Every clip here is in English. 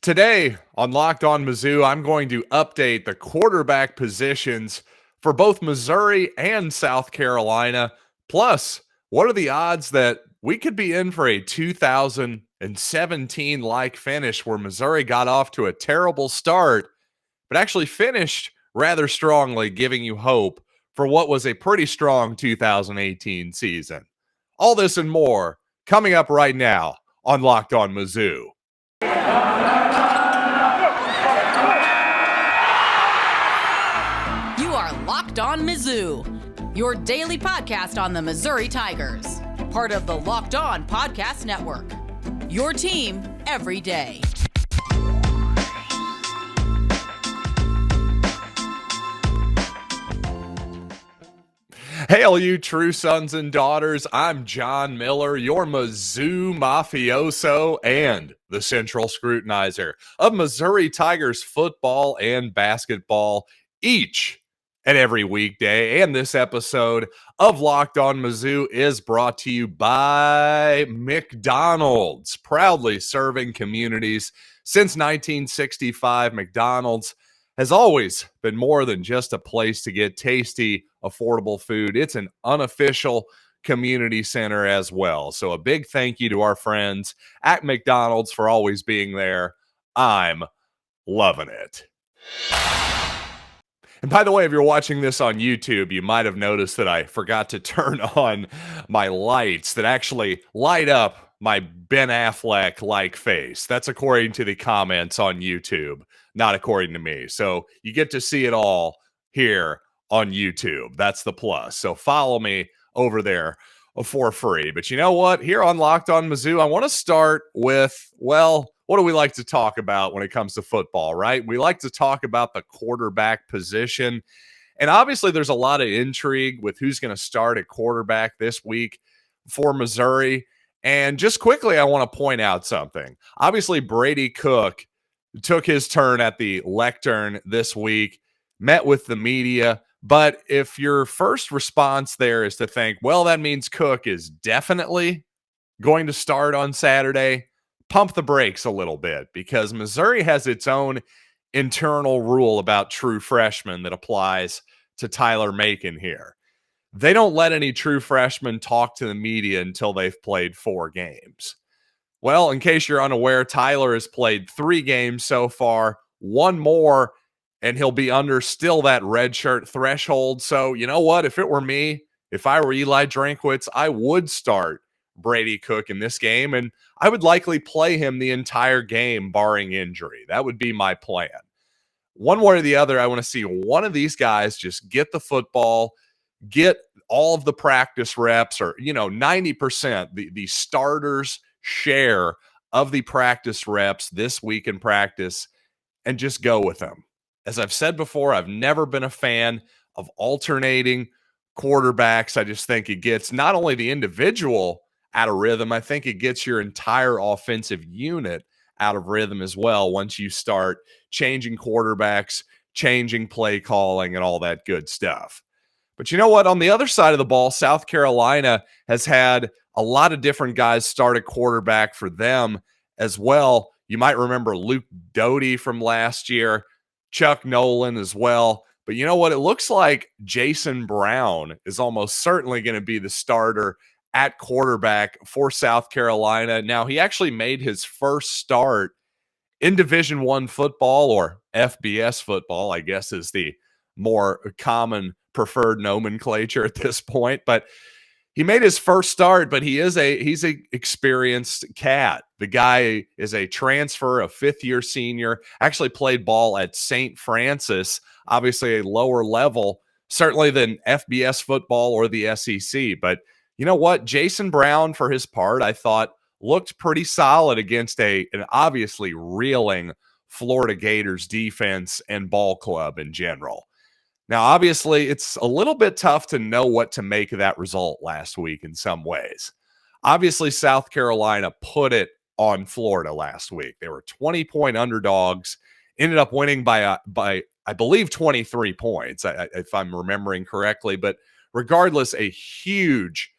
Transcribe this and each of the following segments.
Today on Locked On Mizzou, I'm going to update the quarterback positions for both Missouri and South Carolina. Plus, what are the odds that we could be in for a 2017-like finish where Missouri got off to a terrible start, but actually finished rather strongly, giving you hope for what was a pretty strong 2018 season. All this and more coming up right now on Locked On Mizzou. Locked On Mizzou, your daily podcast on the Missouri Tigers, part of the Locked On Podcast Network, your team every day. Hail you true sons and daughters, I'm John Miller, your Mizzou mafioso and the central scrutinizer of Missouri Tigers football and basketball each and every weekday. And this episode of Locked On Mizzou is brought to you by McDonald's, proudly serving communities since 1965. McDonald's has always been more than just a place to get tasty, affordable food. It's an unofficial community center as well. So a big thank you to our friends at McDonald's for always being there. I'm loving it. And by the way, if you're watching this on YouTube, you might have noticed that I forgot to turn on my lights that actually light up my Ben Affleck-like face. That's according to the comments on YouTube, not according to me. So you get to see it all here on YouTube. That's the plus. So follow me over there for free. But you know what? Here on Locked On Mizzou, I want to start with, well, what do we like to talk about when it comes to football, right? We like to talk about the quarterback position. And obviously there's a lot of intrigue with who's going to start at quarterback this week for Missouri. And just quickly, I want to point out something. Obviously, Brady Cook took his turn at the lectern this week, met with the media. But if your first response there is to think, well, that means Cook is definitely going to start on Saturday, pump the brakes a little bit, because Missouri has its own internal rule about true freshmen that applies to Tyler Macon here. They don't let any true freshmen talk to the media until they've played 4 games. Well, in case you're unaware, Tyler has played 3 games so far, 1 more, and he'll be under still that redshirt threshold. So you know what? If it were me, if I were Eli Drinkwitz, I would start Brady Cook in this game, and I would likely play him the entire game, barring injury. That would be my plan. One way or the other, I want to see one of these guys just get the football, get all of the practice reps, or 90%, the starters' share of the practice reps this week in practice, and just go with them. As I've said before, I've never been a fan of alternating quarterbacks. I just think it gets not only the individual out of rhythm, I think it gets your entire offensive unit out of rhythm as well once you start changing quarterbacks, changing play calling, and all that good stuff. But you know what? On the other side of the ball, South Carolina has had a lot of different guys start at quarterback for them as well. You might remember Luke Doty from last year, Chuck Nolan as well. But you know what? It looks like Jason Brown is almost certainly going to be the starter at quarterback for South Carolina. Now, he actually made his first start in Division I football, or FBS football, I guess is the more common preferred nomenclature at this point. But he made his first start, but he's a experienced cat. The guy is a transfer, a 5th-year senior, actually played ball at St. Francis, obviously a lower level, certainly than FBS football or the SEC. But you know what? Jason Brown, for his part, I thought looked pretty solid against an obviously reeling Florida Gators defense and ball club in general. Now, obviously, it's a little bit tough to know what to make of that result last week in some ways. Obviously, South Carolina put it on Florida last week. They were 20-point underdogs, ended up winning by I believe, 23 points, if I'm remembering correctly. But regardless, a huge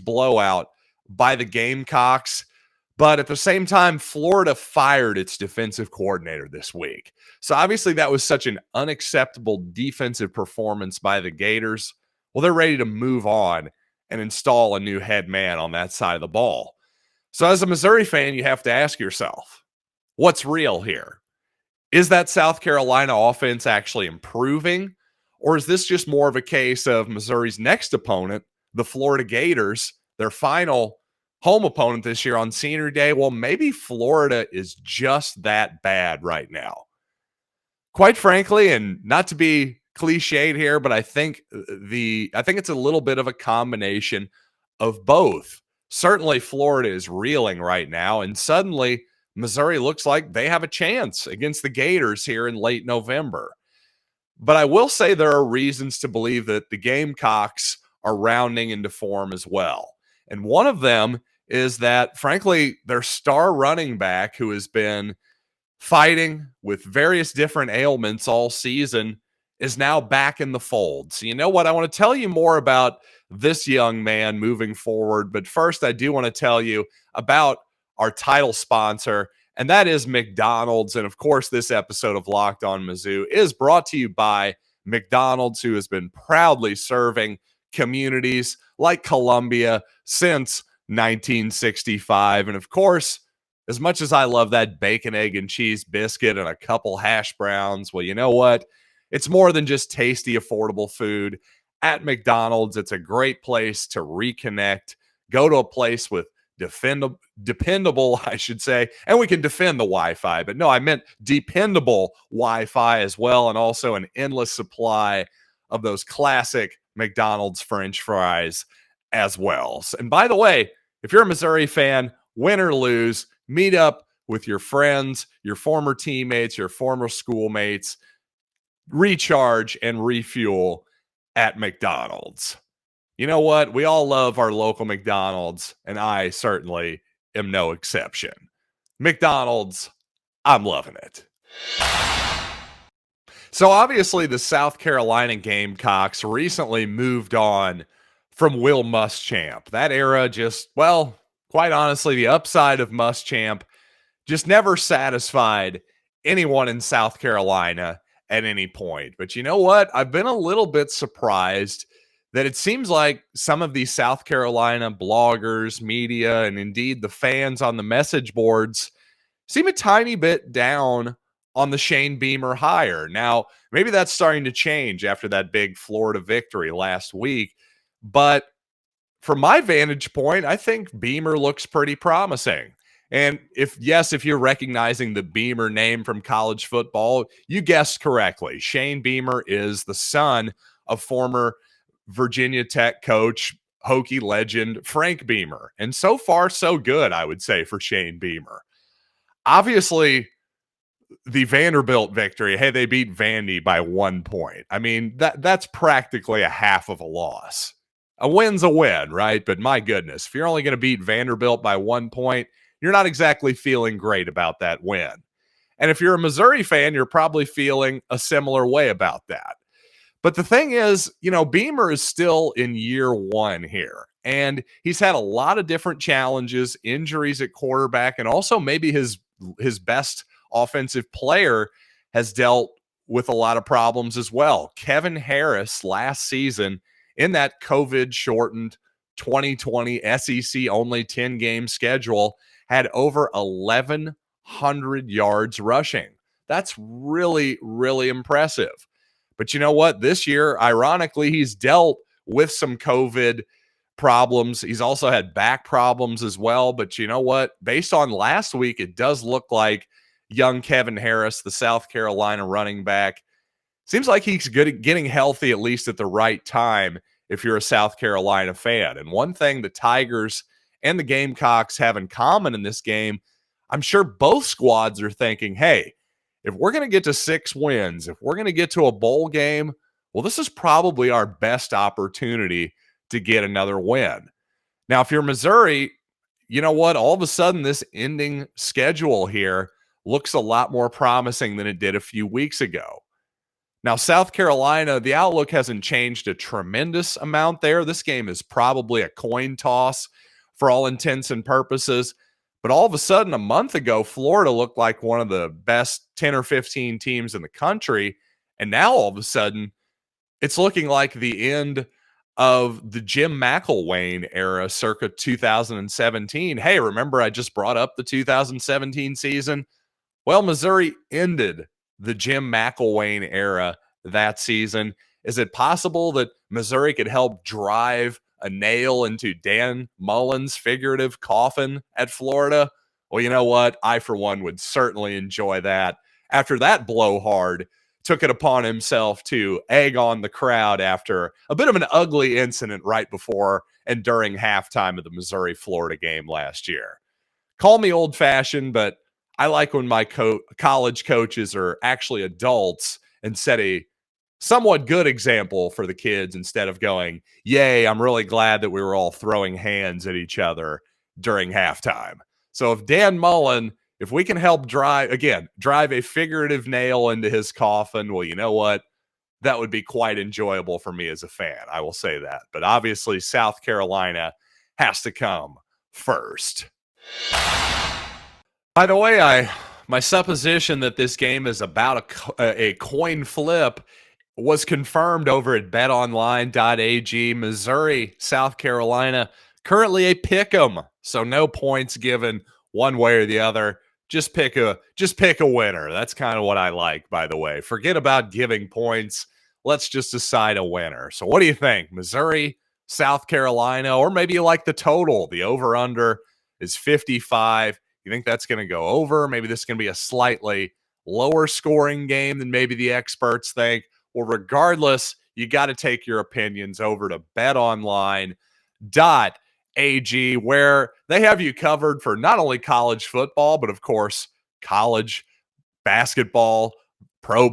blowout by the Gamecocks. But at the same time, Florida fired its defensive coordinator this week. So obviously that was such an unacceptable defensive performance by the Gators. Well, they're ready to move on and install a new head man on that side of the ball. So as a Missouri fan, you have to ask yourself, what's real here? Is that South Carolina offense actually improving? Or is this just more of a case of Missouri's next opponent, the Florida Gators, their final home opponent this year on Senior Day? Well, maybe Florida is just that bad right now. Quite frankly, and not to be cliched here, but I think it's a little bit of a combination of both. Certainly Florida is reeling right now, and suddenly Missouri looks like they have a chance against the Gators here in late November. But I will say there are reasons to believe that the Gamecocks are rounding into form as well. And one of them is that, frankly, their star running back, who has been fighting with various different ailments all season, is now back in the fold. So you know what? I want to tell you more about this young man moving forward. But first, I do want to tell you about our title sponsor, and that is McDonald's. And of course, this episode of Locked On Mizzou is brought to you by McDonald's, who has been proudly serving communities like Columbia since 1965. And of course, as much as I love that bacon, egg, and cheese biscuit and a couple hash browns, well, you know what? It's more than just tasty, affordable food. At McDonald's, it's a great place to reconnect. Go to a place with dependable, I should say, and we can defend the Wi-Fi, but no, I meant dependable Wi-Fi as well, and also an endless supply of those classic McDonald's French fries as well. And by the way, if you're a Missouri fan, win or lose, meet up with your friends, your former teammates, your former schoolmates, recharge and refuel at McDonald's. You know what? We all love our local McDonald's, and I certainly am no exception. McDonald's, I'm loving it. So obviously the South Carolina Gamecocks recently moved on from Will Muschamp. That era just, well, quite honestly, the upside of Muschamp just never satisfied anyone in South Carolina at any point. But you know what? I've been a little bit surprised that it seems like some of these South Carolina bloggers, media, and indeed the fans on the message boards seem a tiny bit down on the Shane Beamer hire. Now, maybe that's starting to change after that big Florida victory last week. But from my vantage point, I think Beamer looks pretty promising. And if you're recognizing the Beamer name from college football, you guessed correctly. Shane Beamer is the son of former Virginia Tech coach, Hokie legend Frank Beamer. And so far, so good, I would say, for Shane Beamer. Obviously, the Vanderbilt victory, hey, they beat Vandy by 1 point. I mean, that's practically a half of a loss. A win's a win, right? But my goodness, if you're only going to beat Vanderbilt by 1 point, you're not exactly feeling great about that win. And if you're a Missouri fan, you're probably feeling a similar way about that. But the thing is, Beamer is still in year one here. And he's had a lot of different challenges, injuries at quarterback, and also maybe his best offensive player has dealt with a lot of problems as well. Kevin Harris last season in that COVID-shortened 2020 SEC-only 10-game schedule had over 1,100 yards rushing. That's really, really impressive. But you know what? This year, ironically, he's dealt with some COVID problems. He's also had back problems as well. But you know what? Based on last week, it does look like young Kevin Harris, the South Carolina running back, seems like he's good at getting healthy, at least at the right time, if you're a South Carolina fan. And one thing the Tigers and the Gamecocks have in common in this game, I'm sure both squads are thinking, hey, if we're going to get to 6 wins, if we're going to get to a bowl game, well, this is probably our best opportunity to get another win. Now, if you're Missouri, you know what? All of a sudden, this ending schedule here looks a lot more promising than it did a few weeks ago. Now, South Carolina, the outlook hasn't changed a tremendous amount there. This game is probably a coin toss for all intents and purposes. But all of a sudden, a month ago, Florida looked like one of the best 10 or 15 teams in the country. And now all of a sudden, it's looking like the end of the Jim McElwain era circa 2017. Hey, remember I just brought up the 2017 season? Well, Missouri ended the Jim McElwain era that season. Is it possible that Missouri could help drive a nail into Dan Mullen's figurative coffin at Florida? Well, you know what? I, for one, would certainly enjoy that. After that blowhard took it upon himself to egg on the crowd after a bit of an ugly incident right before and during halftime of the Missouri-Florida game last year. Call me old-fashioned, but I like when my college coaches are actually adults and set a somewhat good example for the kids instead of going, yay, I'm really glad that we were all throwing hands at each other during halftime. So if Dan Mullen, if we can help drive a figurative nail into his coffin, well, you know what? That would be quite enjoyable for me as a fan. I will say that. But obviously, South Carolina has to come first. By the way, my supposition that this game is about a coin flip was confirmed over at betonline.ag. Missouri, South Carolina, currently a pick'em, so no points given one way or the other. Just pick a winner. That's kind of what I like, by the way. Forget about giving points. Let's just decide a winner. So what do you think? Missouri, South Carolina, or maybe you like the total. The over-under is 55. You think that's going to go over? Maybe this is going to be a slightly lower scoring game than maybe the experts think. Well, regardless, you got to take your opinions over to betonline.ag, where they have you covered for not only college football, but of course, college basketball, pro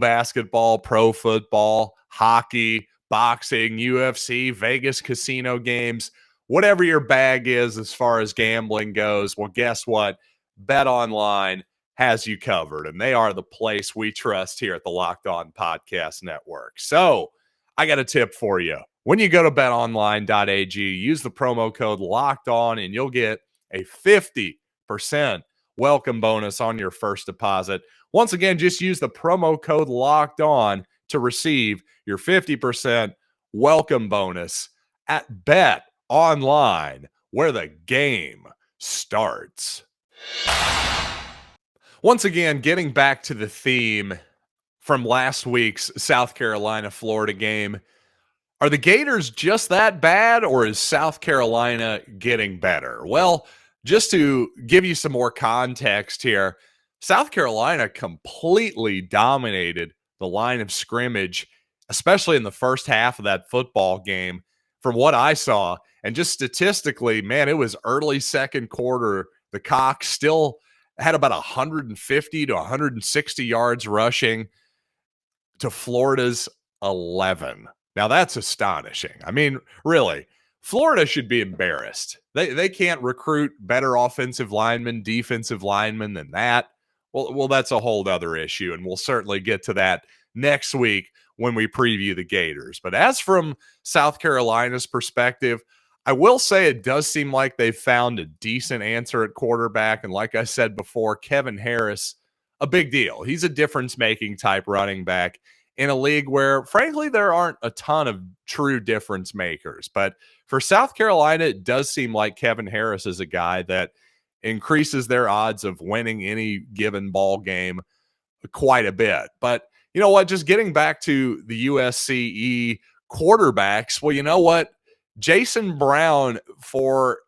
football, hockey, boxing, UFC, Vegas casino games, whatever your bag is as far as gambling goes. Well, guess what? BetOnline has you covered, and they are the place we trust here at the Locked On Podcast Network. So I got a tip for you. When you go to betonline.ag, use the promo code Locked On, and you'll get a 50% welcome bonus on your first deposit. Once again, just use the promo code Locked On to receive your 50% welcome bonus at BetOnline, where the game starts. Once again, getting back to the theme from last week's South Carolina-Florida game, are the Gators just that bad, or is South Carolina getting better? Well, just to give you some more context here, South Carolina completely dominated the line of scrimmage, especially in the first half of that football game, from what I saw. And just statistically, man, it was early second quarter. The Cox still had about 150 to 160 yards rushing to Florida's 11. Now, that's astonishing. I mean, really, Florida should be embarrassed. They can't recruit better offensive linemen, defensive linemen than that. Well, that's a whole other issue, and we'll certainly get to that next week when we preview the Gators. But as from South Carolina's perspective, I will say it does seem like they've found a decent answer at quarterback. And like I said before, Kevin Harris, a big deal. He's a difference-making type running back in a league where, frankly, there aren't a ton of true difference makers. But for South Carolina, it does seem like Kevin Harris is a guy that increases their odds of winning any given ball game quite a bit. But you know what? Just getting back to the USCE quarterbacks, well, you know what? Jason Brown, for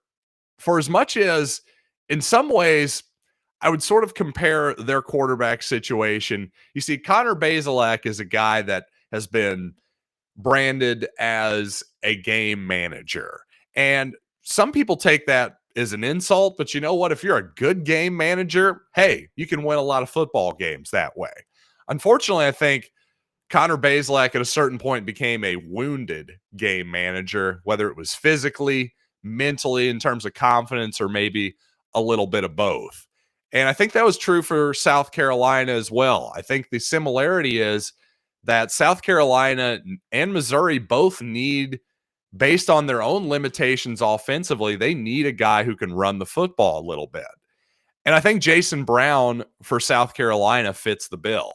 as much as in some ways I would sort of compare their quarterback situation. You see, Connor Bazelak is a guy that has been branded as a game manager. And some people take that as an insult, but you know what? If you're a good game manager, hey, you can win a lot of football games that way. Unfortunately, I think Connor Bazelak at a certain point became a wounded game manager, whether it was physically, mentally, in terms of confidence, or maybe a little bit of both. And I think that was true for South Carolina as well. I think the similarity is that South Carolina and Missouri both need, based on their own limitations offensively, they need a guy who can run the football a little bit. And I think Jason Brown for South Carolina fits the bill.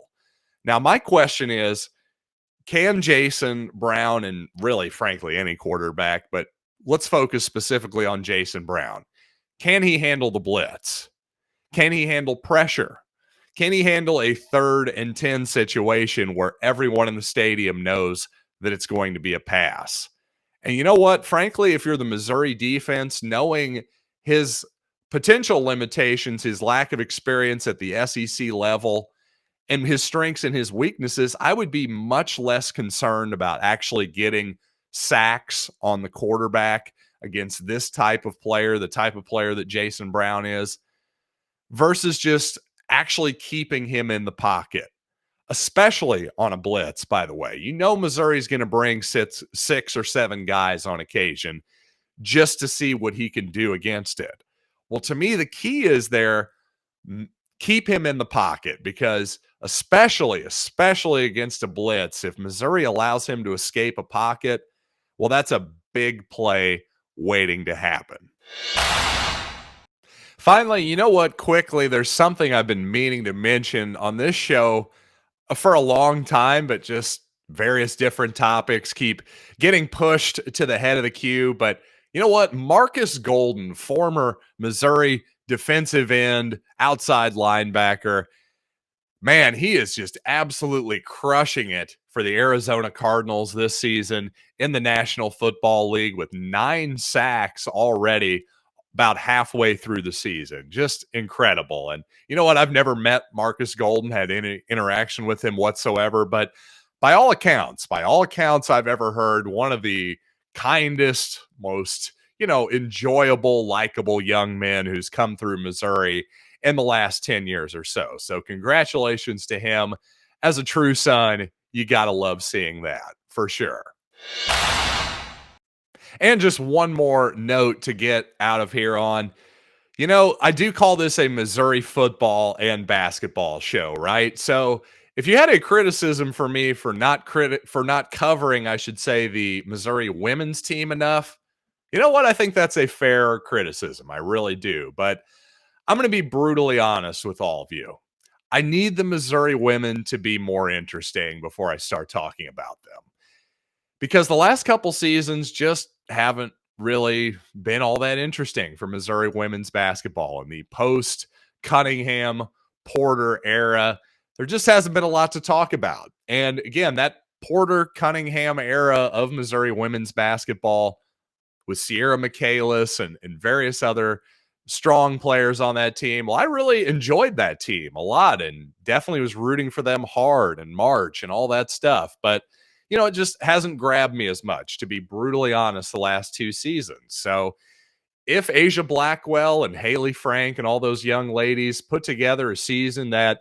Now, my question is, can Jason Brown, and really, frankly, any quarterback, but let's focus specifically on Jason Brown. Can he handle the blitz? Can he handle pressure? Can he handle a 3rd and 10 situation where everyone in the stadium knows that it's going to be a pass? And you know what? Frankly, if you're the Missouri defense, knowing his potential limitations, his lack of experience at the SEC level, and his strengths and his weaknesses, I would be much less concerned about actually getting sacks on the quarterback against this type of player, the type of player that Jason Brown is, versus just actually keeping him in the pocket, especially on a blitz, by the way. You know Missouri's going to bring six or seven guys on occasion just to see what he can do against it. Well, to me, the key is there, keep him in the pocket, because especially against a blitz, if Missouri allows him to escape a pocket, well, that's a big play waiting to happen. Finally, you know what? Quickly, there's something I've been meaning to mention on this show for a long time, but just various different topics keep getting pushed to the head of the queue. But you know what? Marcus Golden, former Missouri defensive end, outside linebacker, man, he is just absolutely crushing it for the Arizona Cardinals this season in the National Football League with 9 sacks already about halfway through the season. Just incredible. And you know what? I've never met Marcus Golden, had any interaction with him whatsoever, but by all accounts I've ever heard, one of the kindest, most, enjoyable, likable young men who's come through Missouri in the last 10 years or so. So congratulations to him. As a true son, you got to love seeing that for sure. And just one more note to get out of here on. I do call this a Missouri football and basketball show, right? So if you had a criticism for me for not covering, I should say, the Missouri women's team enough, you know what? I think that's a fair criticism. I really do. But I'm going to be brutally honest with all of you. I need the Missouri women to be more interesting before I start talking about them, because the last couple seasons just haven't really been all that interesting for Missouri women's basketball. In the post Cunningham Porter era, there just hasn't been a lot to talk about. And again, that Porter Cunningham era of Missouri women's basketball with Sierra Michaelis and various other strong players on that team. Well, I really enjoyed that team a lot and definitely was rooting for them hard in March and all that stuff. But it just hasn't grabbed me as much, to be brutally honest, the last 2 seasons. So if Asia Blackwell and Haley Frank and all those young ladies put together a season that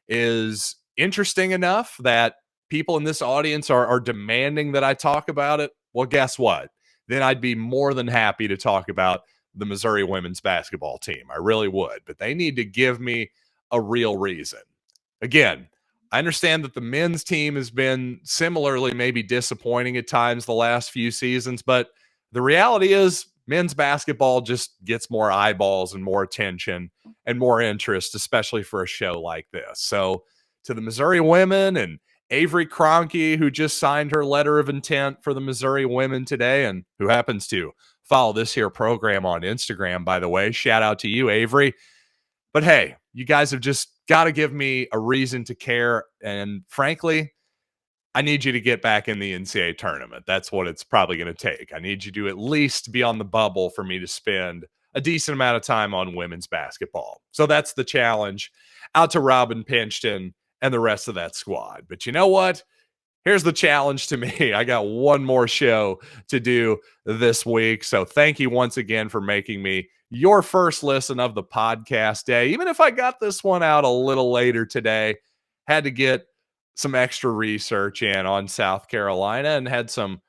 is interesting enough that people in this audience are demanding that I talk about it, well, guess what? Then I'd be more than happy to talk about the Missouri women's basketball team. I really would. But they need to give me a real reason. Again, I understand that the men's team has been similarly maybe disappointing at times the last few seasons, but the reality is men's basketball just gets more eyeballs and more attention and more interest, especially for a show like this. So to the Missouri women and Avery Kroenke, who just signed her letter of intent for the Missouri women today and who happens to follow this here program on Instagram, by the way, shout out to you, Avery. But hey, you guys have just got to give me a reason to care. And frankly, I need you to get back in the NCAA tournament. That's what it's probably going to take. I need you to at least be on the bubble for me to spend a decent amount of time on women's basketball. So that's the challenge out to Robin Pinchton and the rest of that squad. But you know what? Here's the challenge to me. I got one more show to do this week. So thank you once again for making me your first listen of the podcast day. Even if I got this one out a little later today, had to get some extra research in on South Carolina and had some,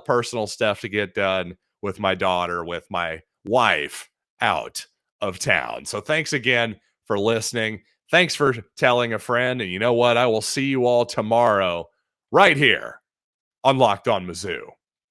personal stuff to get done with my daughter, with my wife out of town. So thanks again for listening. Thanks for telling a friend. And you know what? I will see you all tomorrow right here on Locked On Mizzou.